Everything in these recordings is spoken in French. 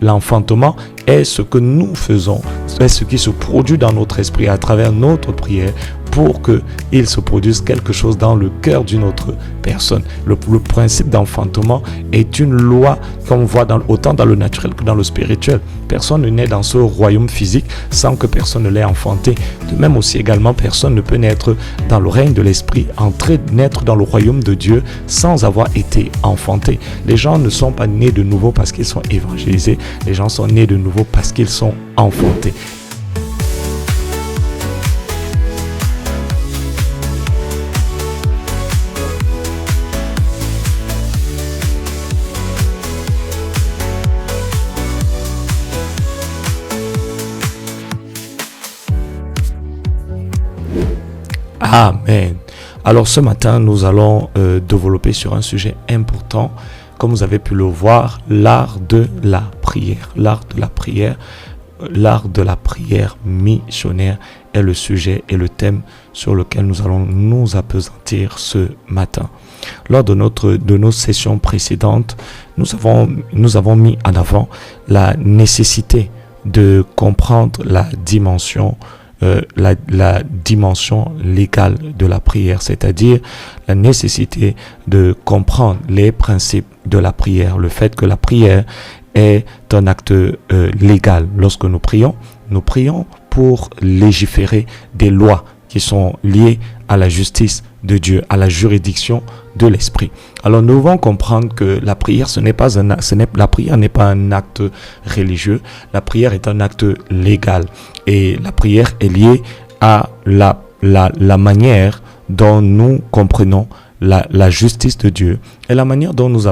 l'enfantement est ce que nous faisons, est ce qui se produit dans notre esprit à travers notre prière pour qu'il se produise quelque chose dans le cœur d'une autre personne. Le principe d'enfantement est une loi qu'on voit autant dans le naturel que dans le spirituel. Personne ne naît dans ce royaume physique sans que personne ne l'ait enfanté. De même aussi également, personne ne peut naître dans le règne de l'esprit, naître dans le royaume de Dieu sans avoir été enfanté. Les gens ne sont pas nés de nouveau parce qu'ils sont évangélisés. Les gens sont nés de nouveau parce qu'ils sont enfantés. Amen. Alors ce matin, nous allons développer sur un sujet important. Comme vous avez pu le voir, l'art de la prière. L'art de la prière, l'art de la prière missionnaire est le sujet et le thème sur lequel nous allons nous appesantir ce matin. Lors de nos sessions précédentes, nous avons mis en avant la nécessité de comprendre la dimension légale de la prière, c'est-à-dire la nécessité de comprendre les principes de la prière, le fait que la prière est un acte légal. Lorsque nous prions pour légiférer des lois qui sont liées à la justice de Dieu, à la juridiction de l'esprit. Alors nous devons comprendre que la prière, la prière n'est pas un acte religieux, la prière est un acte légal et la prière est liée à la manière dont nous comprenons la justice de Dieu et la manière dont nous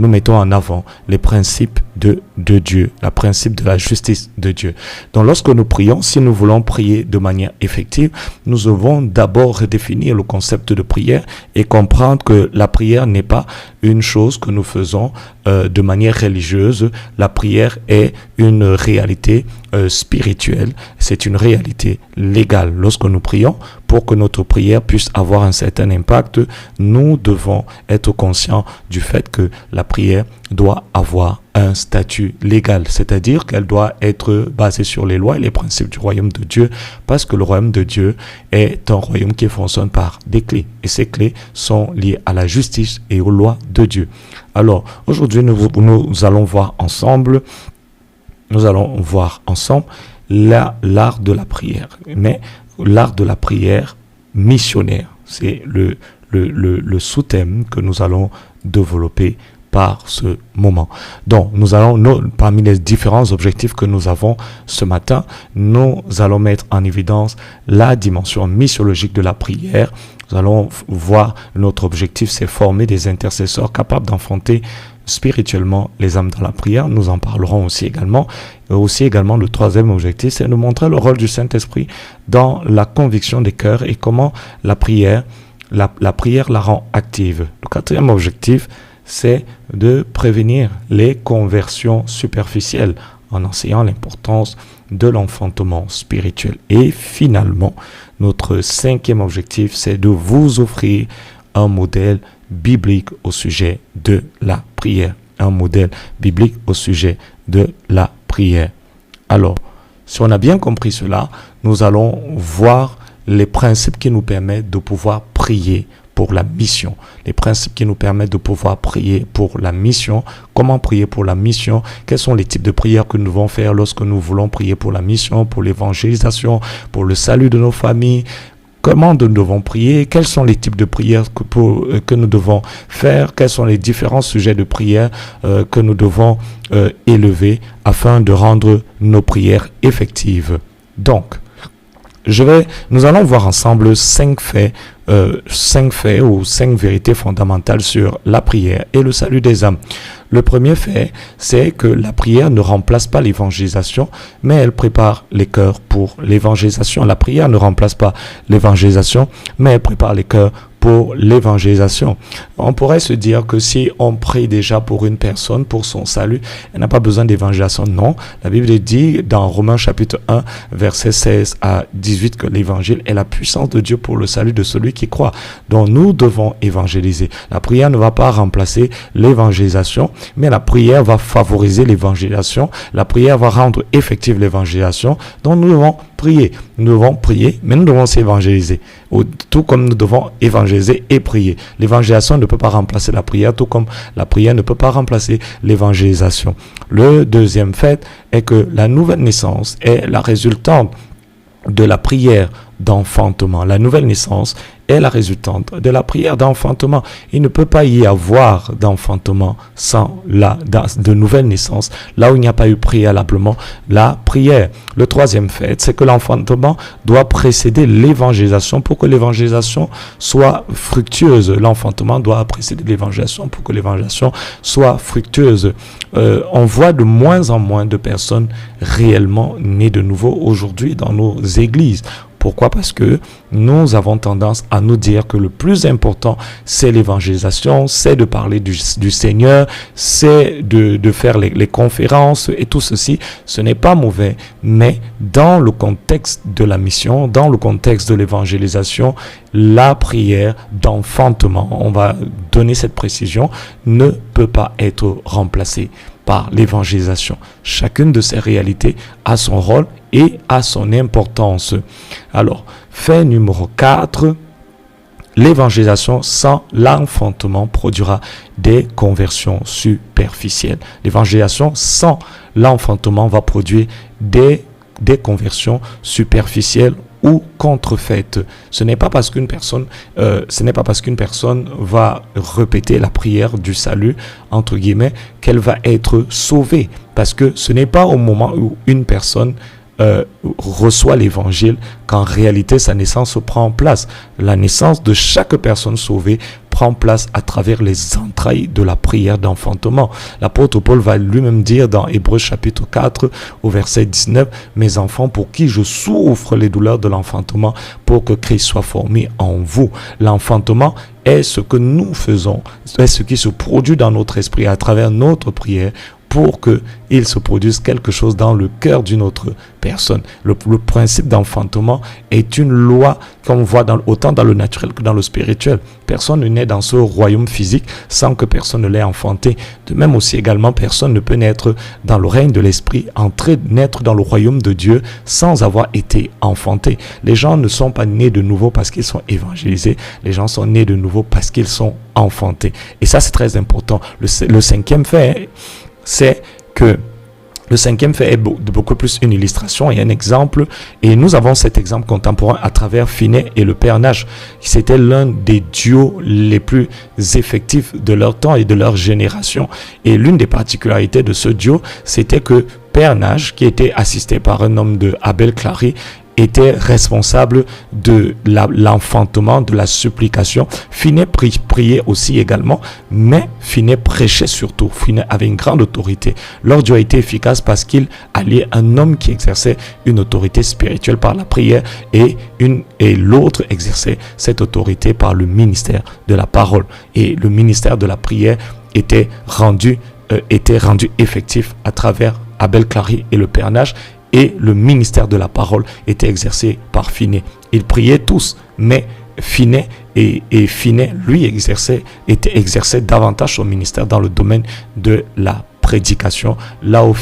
mettons en avant les principes de Dieu, le principe de la justice de Dieu. Donc lorsque nous prions, si nous voulons prier de manière effective, nous devons d'abord redéfinir le concept de prière et comprendre que la prière n'est pas une chose que nous faisons de manière religieuse. La prière est une réalité spirituelle, c'est une réalité légale. Lorsque nous prions, pour que notre prière puisse avoir un certain impact, nous devons être conscients du fait que la prière doit avoir un statut légal, c'est-à-dire qu'elle doit être basée sur les lois et les principes du royaume de Dieu, parce que le royaume de Dieu est un royaume qui fonctionne par des clés, et ces clés sont liées à la justice et aux lois de Dieu. Alors, aujourd'hui, nous allons voir ensemble l'art de la prière, mais l'art de la prière missionnaire, c'est le sous-thème que nous allons développer par ce moment. Donc, parmi les différents objectifs que nous avons ce matin, nous allons mettre en évidence la dimension missiologique de la prière. Nous allons voir, notre objectif, c'est former des intercesseurs capables d'enfanter spirituellement les âmes dans la prière. Nous en parlerons aussi également. Le troisième objectif, c'est de montrer le rôle du Saint-Esprit dans la conviction des cœurs et comment la prière la rend active. Le quatrième objectif, c'est de prévenir les conversions superficielles en enseignant l'importance de l'enfantement spirituel. Et finalement, notre cinquième objectif, c'est de vous offrir un modèle biblique au sujet de la prière. Un modèle biblique au sujet de la prière. Alors, si on a bien compris cela, nous allons voir les principes qui nous permettent de pouvoir prier pour la mission. Les principes qui nous permettent de pouvoir prier pour la mission. Comment prier pour la mission? Quels sont les types de prières que nous devons faire lorsque nous voulons prier pour la mission, pour l'évangélisation, pour le salut de nos familles? Comment nous devons prier? Quels sont les types de prières que nous devons faire? Quels sont les différents sujets de prière que nous devons élever afin de rendre nos prières effectives? Donc, nous allons voir ensemble 5 faits ou 5 vérités fondamentales sur la prière et le salut des âmes. Le premier fait, c'est que la prière ne remplace pas l'évangélisation, mais elle prépare les cœurs pour l'évangélisation. La prière ne remplace pas l'évangélisation, mais elle prépare les cœurs pour l'évangélisation. On pourrait se dire que si on prie déjà pour une personne, pour son salut, elle n'a pas besoin d'évangélisation. Non, la Bible dit dans Romains chapitre 1, versets 16 à 18 que l'évangile est la puissance de Dieu pour le salut de celui qui croit. Donc nous devons évangéliser. La prière ne va pas remplacer l'évangélisation, mais la prière va favoriser l'évangélisation. La prière va rendre effective l'évangélisation. Donc nous devons prier. Nous devons prier, mais nous devons s'évangéliser. Tout comme nous devons évangéliser et prier. L'évangélisation ne peut pas remplacer la prière, tout comme la prière ne peut pas remplacer l'évangélisation. Le deuxième fait est que la nouvelle naissance est la résultante de la prière d'enfantement. La nouvelle naissance est la résultante de la prière d'enfantement. Il ne peut pas y avoir d'enfantement sans de nouvelle naissance, là où il n'y a pas eu préalablement la prière. Le troisième fait, c'est que l'enfantement doit précéder l'évangélisation pour que l'évangélisation soit fructueuse. L'enfantement doit précéder l'évangélisation pour que l'évangélisation soit fructueuse. On voit de moins en moins de personnes réellement nées de nouveau aujourd'hui dans nos églises. Pourquoi? Parce que nous avons tendance à nous dire que le plus important, c'est l'évangélisation, c'est de parler du Seigneur, c'est de faire les conférences et tout ceci. Ce n'est pas mauvais, mais dans le contexte de la mission, dans le contexte de l'évangélisation, la prière d'enfantement, on va donner cette précision, ne peut pas être remplacée par l'évangélisation. Chacune de ces réalités a son rôle et a son importance. Alors, fait numéro 4, l'évangélisation sans l'enfantement produira des conversions superficielles. L'évangélisation sans l'enfantement va produire des conversions superficielles ou contrefaites. Ce n'est pas parce qu'une personne va répéter la prière du salut, entre guillemets, qu'elle va être sauvée. Parce que ce n'est pas au moment où une personne reçoit l'évangile qu'en réalité sa naissance prend place. La naissance de chaque personne sauvée prend place à travers les entrailles de la prière d'enfantement. L'apôtre Paul va lui-même dire dans Hébreux chapitre 4 au verset 19, « Mes enfants, pour qui je souffre les douleurs de l'enfantement, pour que Christ soit formé en vous. » L'enfantement est ce que nous faisons, est ce qui se produit dans notre esprit à travers notre prière, pour qu'il se produise quelque chose dans le cœur d'une autre personne. Le principe d'enfantement est une loi qu'on voit autant dans le naturel que dans le spirituel. Personne ne naît dans ce royaume physique sans que personne ne l'ait enfanté. De même aussi également, personne ne peut naître dans le règne de l'esprit, naître dans le royaume de Dieu sans avoir été enfanté. Les gens ne sont pas nés de nouveau parce qu'ils sont évangélisés. Les gens sont nés de nouveau parce qu'ils sont enfantés. Et ça, c'est très important. Le cinquième fait, c'est que le cinquième fait est beaucoup plus une illustration et un exemple. Et nous avons cet exemple contemporain à travers Finney et le Père Nash. C'était l'un des duos les plus effectifs de leur temps et de leur génération. Et l'une des particularités de ce duo, c'était que Père Nash, qui était assisté par un homme de Abel Clary, était responsable de l'enfantement, de la supplication. Finney priait aussi également, mais Finney prêchait surtout. Finney avait une grande autorité. Leur Dieu a été efficace parce qu'il alliait un homme qui exerçait une autorité spirituelle par la prière et l'autre exerçait cette autorité par le ministère de la parole. Et le ministère de la prière était rendu effectif à travers Abel Clary et le Père Nash. Et le ministère de la parole était exercé par Finney. Ils priaient tous, mais Finney lui exerçait davantage son ministère dans le domaine de la prédication, là où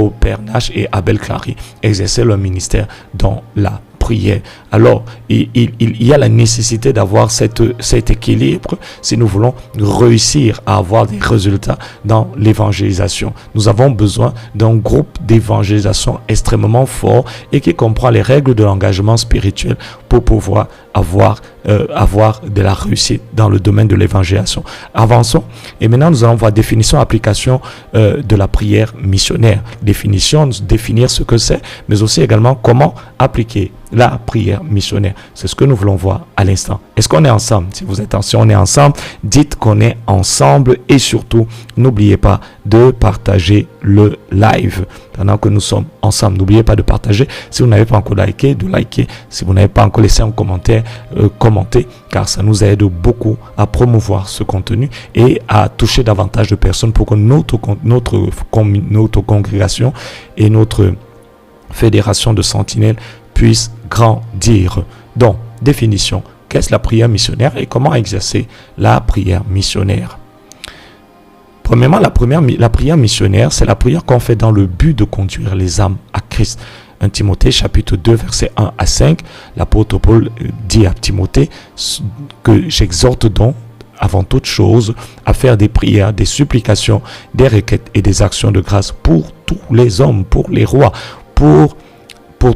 Père Nash et Abel Clary exerçaient leur ministère dans la prière. Alors, il y a la nécessité d'avoir cet équilibre si nous voulons réussir à avoir des résultats dans l'évangélisation. Nous avons besoin d'un groupe d'évangélisation extrêmement fort et qui comprend les règles de l'engagement spirituel pour pouvoir avoir de la réussite dans le domaine de l'évangélisation. Avançons et maintenant nous allons voir définition, application de la prière missionnaire. Définir ce que c'est, mais aussi également comment appliquer la prière missionnaire. C'est ce que nous voulons voir à l'instant. Est-ce qu'on est ensemble? Si on est ensemble, dites qu'on est ensemble et surtout, n'oubliez pas de partager le live pendant que nous sommes ensemble. N'oubliez pas de partager. Si vous n'avez pas encore liké, de liker. Si vous n'avez pas encore laissé un commentaire, commentez, car ça nous aide beaucoup à promouvoir ce contenu et à toucher davantage de personnes pour que notre congrégation et notre fédération de sentinelles puisse grandir. Donc, définition, qu'est-ce la prière missionnaire et comment exercer la prière missionnaire? Premièrement, la prière missionnaire, c'est la prière qu'on fait dans le but de conduire les âmes à Christ. 1 Timothée chapitre 2 versets 1 à 5, l'apôtre Paul dit à Timothée que j'exhorte donc avant toute chose à faire des prières, des supplications, des requêtes et des actions de grâce pour tous les hommes, pour les rois, pour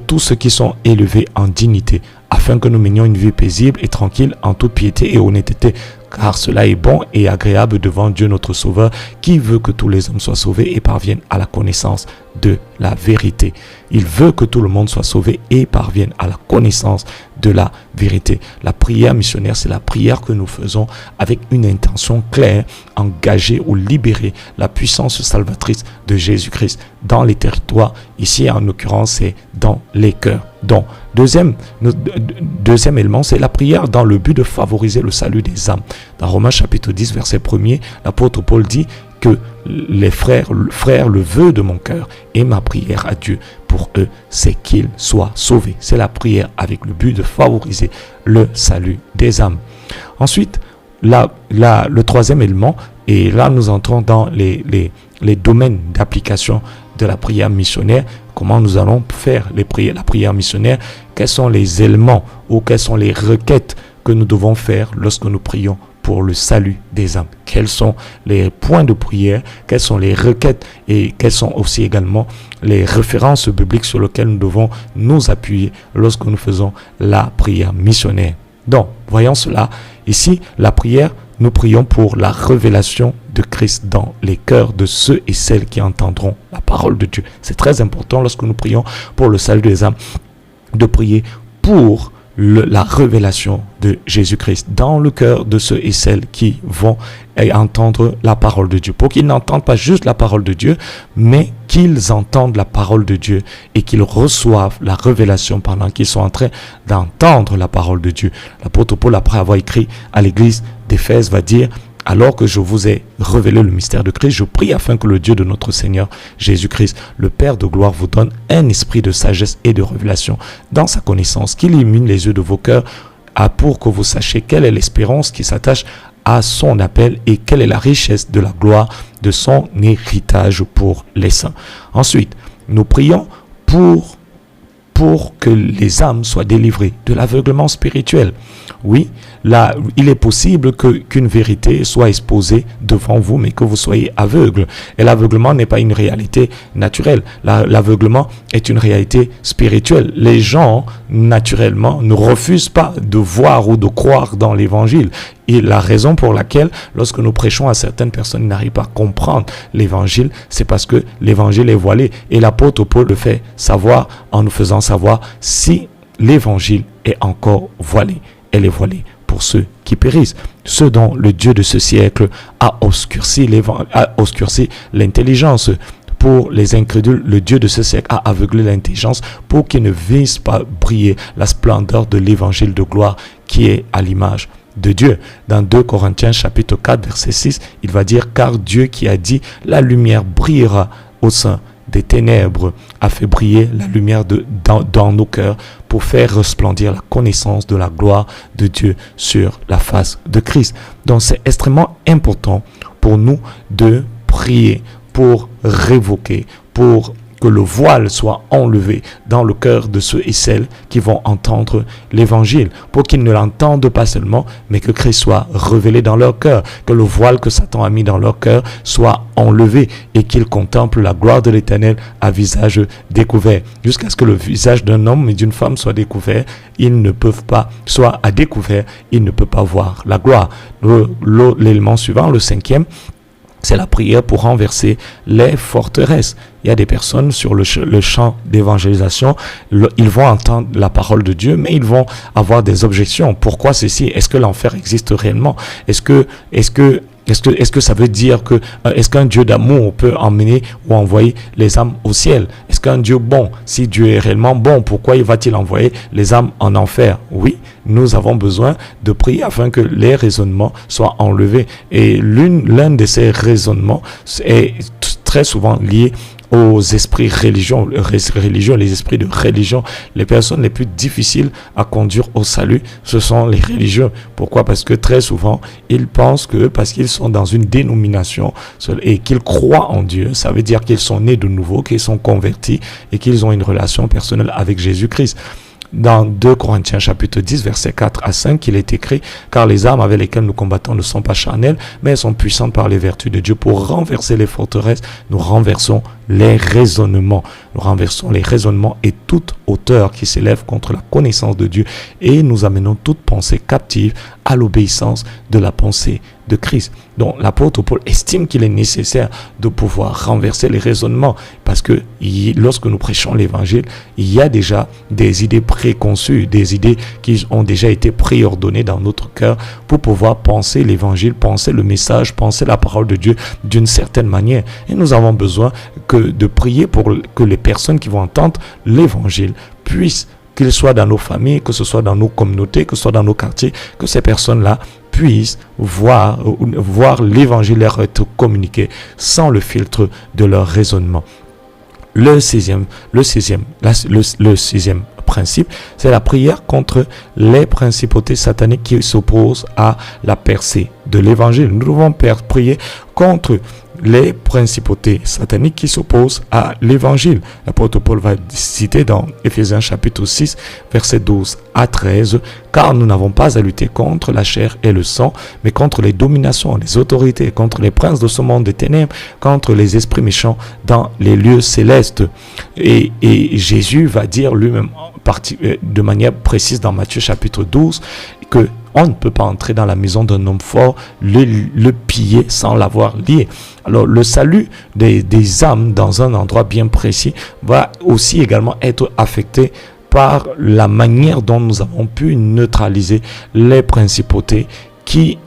tous ceux qui sont élevés en dignité, afin que nous menions une vie paisible et tranquille en toute piété et honnêteté, car cela est bon et agréable devant Dieu notre Sauveur, qui veut que tous les hommes soient sauvés et parviennent à la connaissance de la vérité. Il veut que tout le monde soit sauvé et parvienne à la connaissance de la vérité. La prière missionnaire, c'est la prière que nous faisons avec une intention claire, engager ou libérer la puissance salvatrice de Jésus-Christ dans les territoires. Ici, en l'occurrence, c'est dans les cœurs. Donc, deuxième élément, c'est la prière dans le but de favoriser le salut des âmes. Dans Romains chapitre 10, verset 1er, l'apôtre Paul dit que les frères, le vœu de mon cœur et ma prière à Dieu pour eux, c'est qu'ils soient sauvés. C'est la prière avec le but de favoriser le salut des âmes. Ensuite, le troisième élément, et là nous entrons dans les domaines d'application de la prière missionnaire. Comment nous allons faire la prière missionnaire? Quels sont les éléments ou quelles sont les requêtes que nous devons faire lorsque nous prions pour le salut des âmes? Quels sont les points de prière? Quelles sont les requêtes? Et quelles sont aussi également les références bibliques sur lesquelles nous devons nous appuyer lorsque nous faisons la prière missionnaire? Donc, voyons cela. Ici, la prière, nous prions pour la révélation de Christ dans les cœurs de ceux et celles qui entendront la parole de Dieu. C'est très important lorsque nous prions pour le salut des âmes, de prier pour la révélation de Jésus-Christ dans le cœur de ceux et celles qui vont entendre la parole de Dieu. Pour qu'ils n'entendent pas juste la parole de Dieu, mais qu'ils entendent la parole de Dieu et qu'ils reçoivent la révélation pendant qu'ils sont en train d'entendre la parole de Dieu. L'apôtre Paul, après avoir écrit à l'église d'Éphèse, va dire: alors que je vous ai révélé le mystère de Christ, je prie afin que le Dieu de notre Seigneur Jésus-Christ, le Père de gloire, vous donne un esprit de sagesse et de révélation dans sa connaissance, qu'il illumine les yeux de vos cœurs, pour que vous sachiez quelle est l'espérance qui s'attache à son appel et quelle est la richesse de la gloire de son héritage pour les saints. Ensuite, nous prions pour que les âmes soient délivrées de l'aveuglement spirituel. Oui, là, il est possible qu'une vérité soit exposée devant vous, mais que vous soyez aveugle. Et l'aveuglement n'est pas une réalité naturelle. L'aveuglement est une réalité spirituelle. Les gens, naturellement, ne refusent pas de voir ou de croire dans l'évangile. Et la raison pour laquelle, lorsque nous prêchons à certaines personnes, ils n'arrivent pas à comprendre l'évangile, c'est parce que l'évangile est voilé. Et l'apôtre Paul le fait savoir en nous faisant savoir si l'évangile est encore voilé. Elle est voilée pour ceux qui périssent, ceux dont le Dieu de ce siècle a obscurci l'intelligence. Pour les incrédules, le Dieu de ce siècle a aveuglé l'intelligence pour qu'ils ne vissent pas briller la splendeur de l'évangile de gloire qui est à l'image de Dieu. Dans 2 Corinthiens chapitre 4 verset 6, il va dire: car Dieu qui a dit la lumière brillera au sein des ténèbres a fait briller la lumière dans nos cœurs pour faire resplendir la connaissance de la gloire de Dieu sur la face de Christ. Donc c'est extrêmement important pour nous de prier pour révoquer, pour que le voile soit enlevé dans le cœur de ceux et celles qui vont entendre l'évangile, pour qu'ils ne l'entendent pas seulement, mais que Christ soit révélé dans leur cœur, que le voile que Satan a mis dans leur cœur soit enlevé et qu'ils contemplent la gloire de l'Éternel à visage découvert. Jusqu'à ce que le visage d'un homme et d'une femme soit découvert, ils ne peuvent pas, soit à découvert, ils ne peuvent pas voir la gloire. L'élément suivant, le cinquième, c'est la prière pour renverser les forteresses. Il y a des personnes sur le champ d'évangélisation, ils vont entendre la parole de Dieu, mais ils vont avoir des objections. Pourquoi ceci? Est-ce que l'enfer existe réellement? Est-ce que ça veut dire que est-ce qu'un Dieu d'amour peut emmener ou envoyer les âmes au ciel? Est-ce qu'un Dieu bon, si Dieu est réellement bon, pourquoi va-t-il envoyer les âmes en enfer? Oui, nous avons besoin de prier afin que les raisonnements soient enlevés. Et l'un de ces raisonnements est très souvent lié aux esprits religieux, les esprits de religion, les personnes les plus difficiles à conduire au salut, ce sont les religieux. Pourquoi? Parce que très souvent, ils pensent que parce qu'ils sont dans une dénomination et qu'ils croient en Dieu, ça veut dire qu'ils sont nés de nouveau, qu'ils sont convertis et qu'ils ont une relation personnelle avec Jésus-Christ. Dans 2 Corinthiens chapitre 10 verset 4 à 5, il est écrit: car les armes avec lesquelles nous combattons ne sont pas charnelles, mais elles sont puissantes par les vertus de Dieu pour renverser les forteresses. Nous renversons les raisonnements. Nous renversons les raisonnements et toute hauteur qui s'élève contre la connaissance de Dieu, et nous amenons toute pensée captive à l'obéissance de la pensée de Christ. Donc l'apôtre Paul estime qu'il est nécessaire de pouvoir renverser les raisonnements, parce que lorsque nous prêchons l'évangile, il y a déjà des idées préconçues, des idées qui ont déjà été préordonnées dans notre cœur pour pouvoir penser l'évangile, penser le message, penser la parole de Dieu d'une certaine manière. Et nous avons besoin de prier pour que les personnes qui vont entendre l'évangile puissent, qu'ils soient dans nos familles, que ce soit dans nos communautés, que ce soit dans nos quartiers, que ces personnes-là puissent voir l'évangile leur être communiqué sans le filtre de leur raisonnement. Le sixième principe, c'est la prière contre les principautés sataniques qui s'opposent à la percée de l'évangile. Nous devons prier contre les principautés sataniques qui s'opposent à l'évangile. L'apôtre Paul va citer dans Éphésiens chapitre 6, versets 12 à 13, car nous n'avons pas à lutter contre la chair et le sang, mais contre les dominations, les autorités, contre les princes de ce monde des ténèbres, contre les esprits méchants dans les lieux célestes. Et Jésus va dire lui-même de manière précise dans Matthieu chapitre 12 que on ne peut pas entrer dans la maison d'un homme fort, le piller sans l'avoir lié. Alors le salut des âmes dans un endroit bien précis va aussi également être affecté par la manière dont nous avons pu neutraliser les principautés qui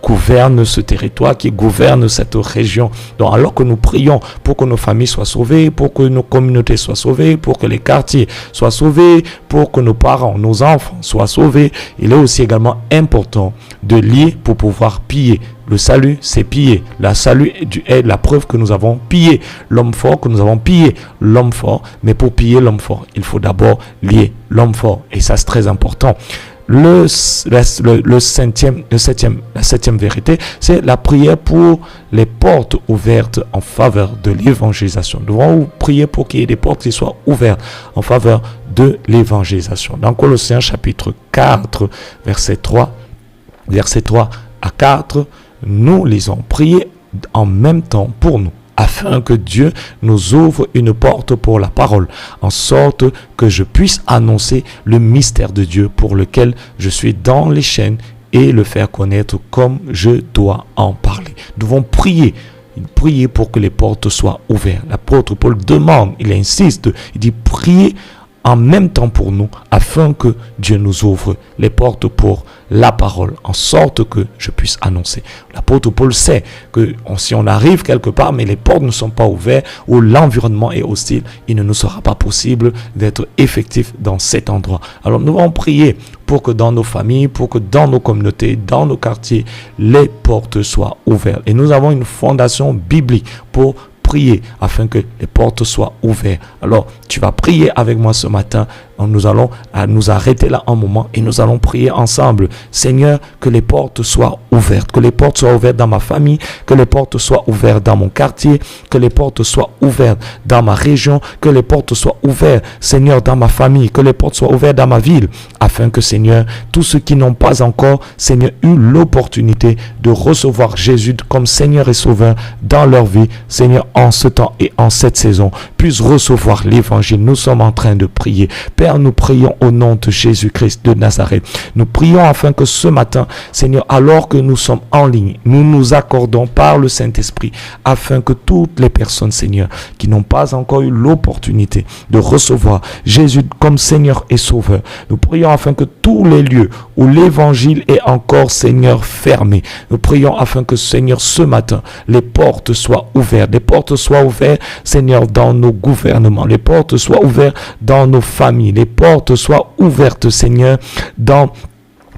gouverne ce territoire, qui gouverne cette région. Donc alors que nous prions pour que nos familles soient sauvées, pour que nos communautés soient sauvées, pour que les quartiers soient sauvés, pour que nos parents, nos enfants soient sauvés, il est aussi également important de lier pour pouvoir piller. Le salut, c'est piller. La salut est la preuve que nous avons pillé l'homme fort, que nous avons pillé l'homme fort. Mais pour piller l'homme fort, il faut d'abord lier l'homme fort. Et ça, c'est très important. La septième vérité, c'est la prière pour les portes ouvertes en faveur de l'évangélisation. Nous devons prier pour qu'il y ait des portes qui soient ouvertes en faveur de l'évangélisation. Dans Colossiens chapitre 4, verset 3 à 4, nous lisons: priez en même temps pour nous, afin que Dieu nous ouvre une porte pour la parole, en sorte que je puisse annoncer le mystère de Dieu pour lequel je suis dans les chaînes et le faire connaître comme je dois en parler. Nous devons prier pour que les portes soient ouvertes. L'apôtre Paul demande, il insiste, il dit: priez en même temps pour nous, afin que Dieu nous ouvre les portes pour la parole, en sorte que je puisse annoncer. L'apôtre Paul sait que si on arrive quelque part, mais les portes ne sont pas ouvertes, ou l'environnement est hostile, il ne nous sera pas possible d'être effectif dans cet endroit. Alors nous allons prier pour que dans nos familles, pour que dans nos communautés, dans nos quartiers, les portes soient ouvertes. Et nous avons une fondation biblique pour prier afin que les portes soient ouvertes. Alors, tu vas prier avec moi ce matin. Nous allons nous arrêter là un moment et nous allons prier ensemble. Seigneur, que les portes soient ouvertes. Que les portes soient ouvertes dans ma famille. Que les portes soient ouvertes dans mon quartier. Que les portes soient ouvertes dans ma région. Que les portes soient ouvertes, Seigneur, dans ma famille. Que les portes soient ouvertes dans ma ville. Afin que, Seigneur, tous ceux qui n'ont pas encore, Seigneur, eu l'opportunité de recevoir Jésus comme Seigneur et Sauveur dans leur vie, Seigneur, en ce temps et en cette saison, puissent recevoir l'évangile. Nous sommes en train de prier. Père, nous prions au nom de Jésus-Christ de Nazareth. Nous prions afin que ce matin, Seigneur, alors que nous sommes en ligne, nous nous accordons par le Saint-Esprit afin que toutes les personnes, Seigneur, qui n'ont pas encore eu l'opportunité de recevoir Jésus comme Seigneur et Sauveur, nous prions afin que tous les lieux où l'évangile est encore, Seigneur, fermé, nous prions afin que, Seigneur, ce matin, les portes soient ouvertes. Les portes soient ouvertes, Seigneur, dans nos gouvernements. Les portes soient ouvertes dans nos familles. Les portes soient ouvertes, Seigneur, dans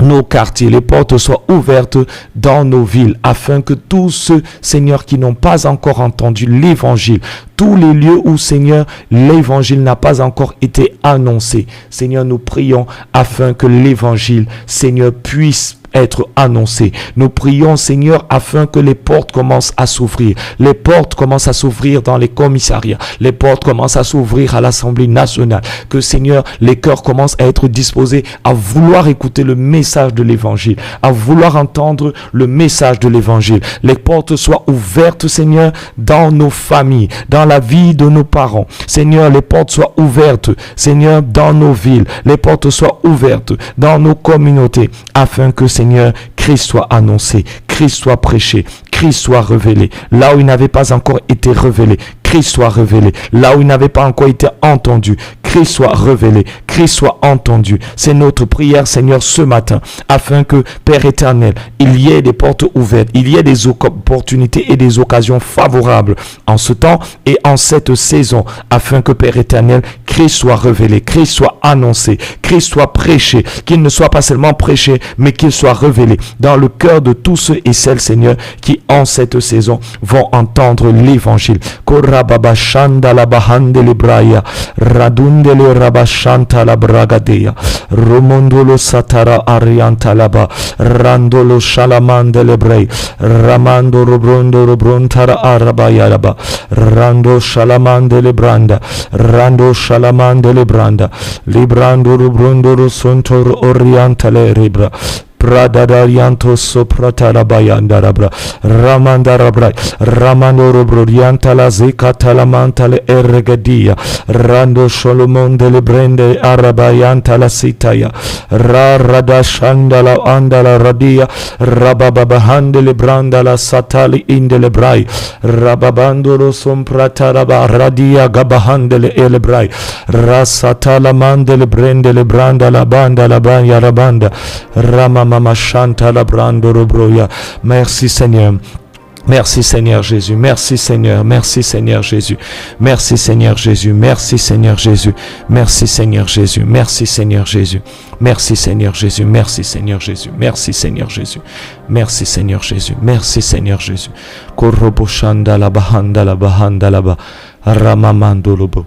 nos quartiers, les portes soient ouvertes dans nos villes, afin que tous ceux, Seigneur, qui n'ont pas encore entendu l'évangile, tous les lieux où, Seigneur, l'évangile n'a pas encore été annoncé, Seigneur, nous prions afin que l'évangile, Seigneur, puisse être annoncé. Nous prions, Seigneur, afin que les portes commencent à s'ouvrir. Les portes commencent à s'ouvrir dans les commissariats. Les portes commencent à s'ouvrir à l'Assemblée nationale. Que, Seigneur, les cœurs commencent à être disposés à vouloir écouter le message de l'évangile, à vouloir entendre le message de l'évangile. Les portes soient ouvertes, Seigneur, dans nos familles, dans la vie de nos parents. Seigneur, les portes soient ouvertes, Seigneur, dans nos villes. Les portes soient ouvertes dans nos communautés, afin que, Seigneur, Christ soit annoncé, Christ soit prêché, Christ soit révélé. Là où il n'avait pas encore été révélé, Christ soit révélé. Là où il n'avait pas encore été entendu, Christ soit révélé, Christ soit entendu. C'est notre prière, Seigneur, ce matin, afin que, Père éternel, il y ait des portes ouvertes, il y ait des opportunités et des occasions favorables en ce temps et en cette saison, afin que, Père éternel, Christ soit révélé, Christ soit annoncé, Christ soit prêché, qu'il ne soit pas seulement prêché, mais qu'il soit révélé dans le cœur de tous ceux et celles, Seigneur, qui en cette saison vont entendre l'évangile. Korababashanda la bahande le braya, radundele rabashanta la bragadeya, romondolo satara arianta laba, randolo shalamande le brei, ramando robrontara arabaya laba, rando shalamande le branda, rando shalamande le branda, librando robrondo sontor orientale ribra. Pradadarianto sopratalabaiandarabra ramandarabra ramandorobrorianta la zekatalαμanta le erregadia rando solomon delle brende arabaianta la sitaya radashanda la andala radia rabababahande le branda la satali indele brai rababandolo somprataraba radia gabahande le elebrai rasatala mandele brende le branda la banda la banya rabanda rama Mama Chanta la brando robroya. Merci Seigneur. Merci Seigneur Jésus, merci Seigneur, merci Seigneur Jésus, merci Seigneur Jésus, merci Seigneur Jésus, merci Seigneur Jésus, merci Seigneur Jésus, merci Seigneur Jésus, merci Seigneur Jésus, merci Seigneur Jésus, merci Seigneur Jésus, merci Seigneur Jésus. Koroboshanda la bahanda la ba ramamando lobo.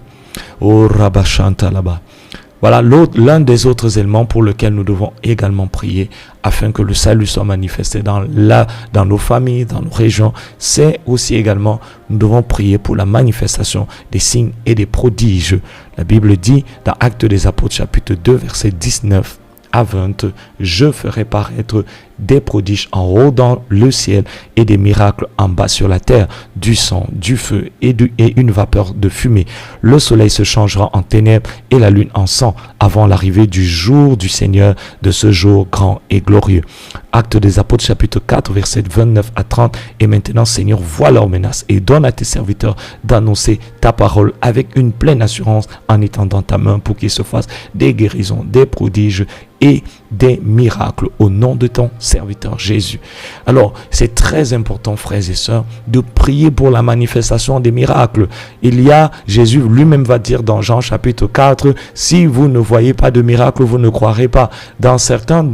Oh rabashanta la ba. Voilà l'un des autres éléments pour lequel nous devons également prier afin que le salut soit manifesté dans nos familles, dans nos régions. C'est aussi également, nous devons prier pour la manifestation des signes et des prodiges. La Bible dit dans Actes des Apôtres chapitre 2 verset 19 à 20, je ferai paraître des prodiges en haut dans le ciel et des miracles en bas sur la terre, du sang, du feu et une vapeur de fumée. Le soleil se changera en ténèbres et la lune en sang avant l'arrivée du jour du Seigneur, de ce jour grand et glorieux. Actes des Apôtres chapitre 4 versets 29 à 30. Et maintenant Seigneur, vois leurs menaces et donne à tes serviteurs d'annoncer ta parole avec une pleine assurance en étendant ta main pour qu'il se fasse des guérisons, des prodiges et des miracles au nom de ton serviteur Jésus. Alors, c'est très important, frères et sœurs, de prier pour la manifestation des miracles. Jésus lui-même va dire dans Jean chapitre 4, si vous ne voyez pas de miracle, vous ne croirez pas. Dans certains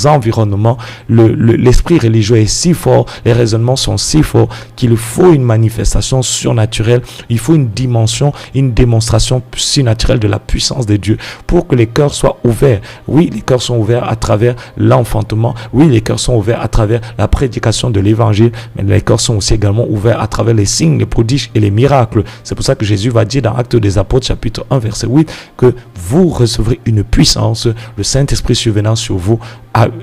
environnements, l'esprit religieux est si fort, les raisonnements sont si forts qu'il faut une manifestation surnaturelle, il faut une dimension, une démonstration surnaturelle de la puissance de Dieu pour que les cœurs soient ouverts. Oui, les cœurs sont ouverts à travers l'enfantement. Oui, les cœurs sont ouverts à travers la prédication de l'évangile, mais les cœurs sont aussi également ouverts à travers les signes, les prodiges et les miracles. C'est pour ça que Jésus va dire dans Actes des Apôtres chapitre 1 verset 8 que vous recevrez une puissance, le Saint-Esprit survenant sur vous,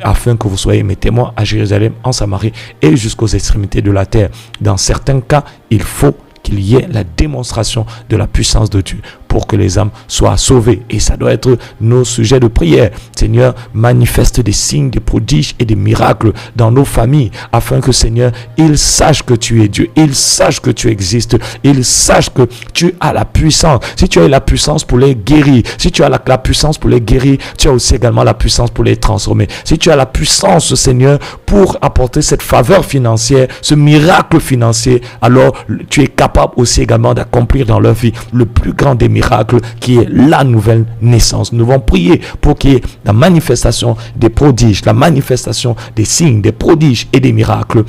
afin que vous soyez mes témoins à Jérusalem, en Samarie et jusqu'aux extrémités de la terre. Dans certains cas, il faut qu'il y ait la démonstration de la puissance de Dieu pour que les âmes soient sauvées. Et ça doit être nos sujets de prière. Seigneur, manifeste des signes, des prodiges et des miracles dans nos familles, afin que, Seigneur, ils sachent que tu es Dieu, ils sachent que tu existes, ils sachent que tu as la puissance. Si tu as la puissance pour les guérir, si tu as la puissance pour les guérir, tu as aussi également la puissance pour les transformer. Si tu as la puissance, Seigneur, pour apporter cette faveur financière, ce miracle financier, alors tu es capable aussi également d'accomplir dans leur vie le plus grand des miracles miracles, qui est la nouvelle naissance. Nous devons prier pour qu'il y ait la manifestation des prodiges, la manifestation des signes, des prodiges et des miracles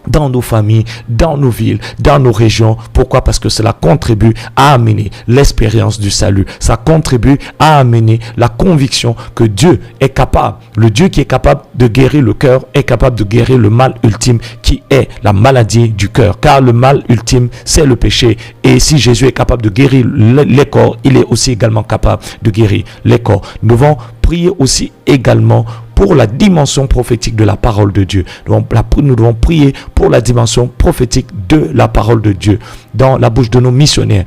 dans nos familles, dans nos villes, dans nos régions. Pourquoi? Parce que cela contribue à amener l'expérience du salut. Ça contribue à amener la conviction que Dieu est capable. Le Dieu qui est capable de guérir le cœur est capable de guérir le mal ultime qui est la maladie du cœur. Car le mal ultime, c'est le péché. Et si Jésus est capable de guérir les corps, il est aussi également capable de guérir les corps. Nous devons prier aussi également pour la dimension prophétique de la parole de Dieu. Nous devons prier pour la dimension prophétique de la parole de Dieu dans la bouche de nos missionnaires,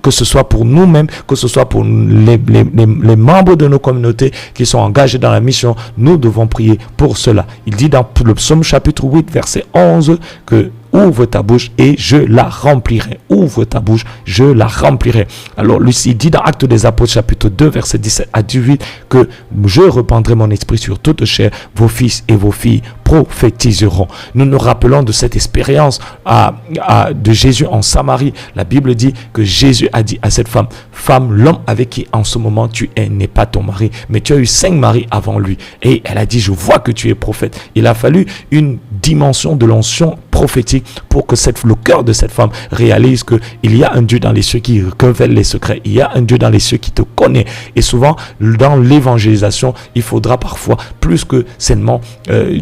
que ce soit pour nous-mêmes, que ce soit pour les membres de nos communautés qui sont engagés dans la mission. Nous devons prier pour cela. Il dit dans le psaume chapitre 8, verset 11, que ouvre ta bouche et je la remplirai. Ouvre ta bouche, je la remplirai. Alors, lui, il dit dans Actes des Apôtres, chapitre 2, verset 17 à 18, que je répandrai mon esprit sur toute chair, vos fils et vos filles prophétiseront. Nous nous rappelons de cette expérience de Jésus en Samarie. La Bible dit que Jésus a dit à cette femme, femme, l'homme avec qui en ce moment tu es n'est pas ton mari, mais tu as eu 5 maris avant lui. Et elle a dit, je vois que tu es prophète. Il a fallu une dimension de l'onction prophétique pour que le cœur de cette femme réalise qu'il y a un Dieu dans les cieux qui révèle les secrets. Il y a un Dieu dans les cieux qui te connaît. Et souvent, dans l'évangélisation, il faudra parfois plus que seulement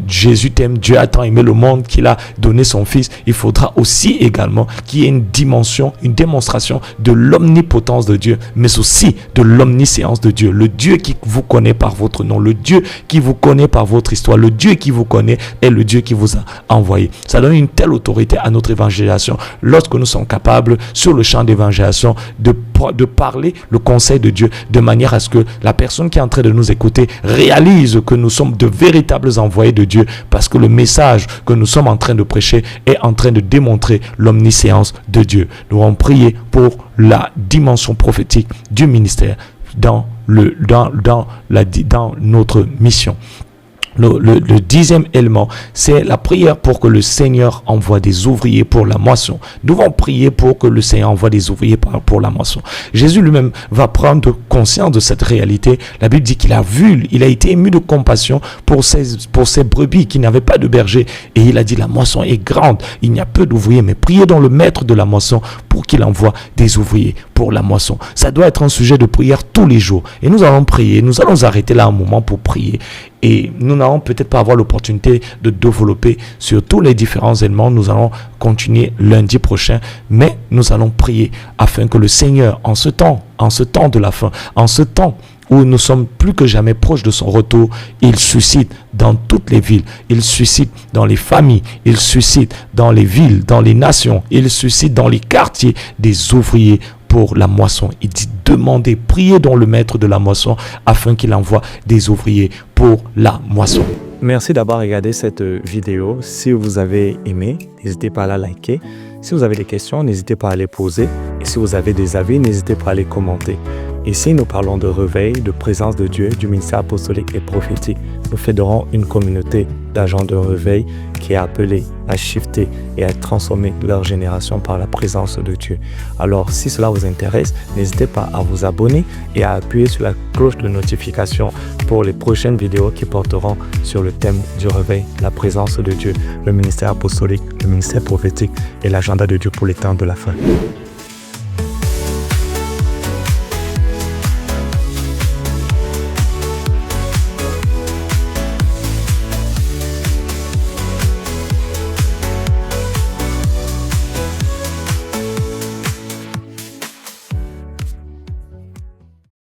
Jésus t'aime, Dieu a tant aimé le monde qu'il a donné son Fils. Il faudra aussi également qu'il y ait une dimension, une démonstration de l'omnipotence de Dieu, mais aussi de l'omniscience de Dieu. Le Dieu qui vous connaît par votre nom, le Dieu qui vous connaît par votre histoire, le Dieu qui vous connaît est le Dieu qui vous a envoyé. Ça donne une telle autorité à notre évangélisation lorsque nous sommes capables sur le champ d'évangélisation de parler le conseil de Dieu de manière à ce que la personne qui est en train de nous écouter réalise que nous sommes de véritables envoyés de Dieu, parce que le message que nous sommes en train de prêcher est en train de démontrer l'omniscience de Dieu. Nous allons prier pour la dimension prophétique du ministère dans notre mission. Le 10e élément, c'est la prière pour que le Seigneur envoie des ouvriers pour la moisson. Nous devons prier pour que le Seigneur envoie des ouvriers pour la moisson. Jésus lui-même va prendre conscience de cette réalité. La Bible dit qu'il a été ému de compassion pour ces brebis qui n'avaient pas de berger. Et il a dit, la moisson est grande, il n'y a peu d'ouvriers, mais priez donc le maître de la moisson pour qu'il envoie des ouvriers pour la moisson. Ça doit être un sujet de prière tous les jours. Et nous allons prier, nous allons arrêter là un moment pour prier. Et nous n'allons peut-être pas avoir l'opportunité de développer sur tous les différents éléments. Nous allons continuer lundi prochain, mais nous allons prier afin que le Seigneur, en ce temps de la fin, en ce temps où nous sommes plus que jamais proches de son retour, il suscite dans toutes les villes, il suscite dans les familles, il suscite dans les villes, dans les nations, il suscite dans les quartiers des ouvriers pour la moisson. Il dit, demandez, priez donc le maître de la moisson afin qu'il envoie des ouvriers pour la moisson. Merci d'avoir regardé cette vidéo. Si vous avez aimé, n'hésitez pas à la liker. Si vous avez des questions, n'hésitez pas à les poser. Et si vous avez des avis, n'hésitez pas à les commenter. Ici, nous parlons de réveil, de présence de Dieu, du ministère apostolique et prophétique. Nous fédérons une communauté d'agents de réveil qui est appelée à shifter et à transformer leur génération par la présence de Dieu. Alors, si cela vous intéresse, n'hésitez pas à vous abonner et à appuyer sur la cloche de notification pour les prochaines vidéos qui porteront sur le thème du réveil, la présence de Dieu, le ministère apostolique, le ministère prophétique et l'agenda de Dieu pour les temps de la fin.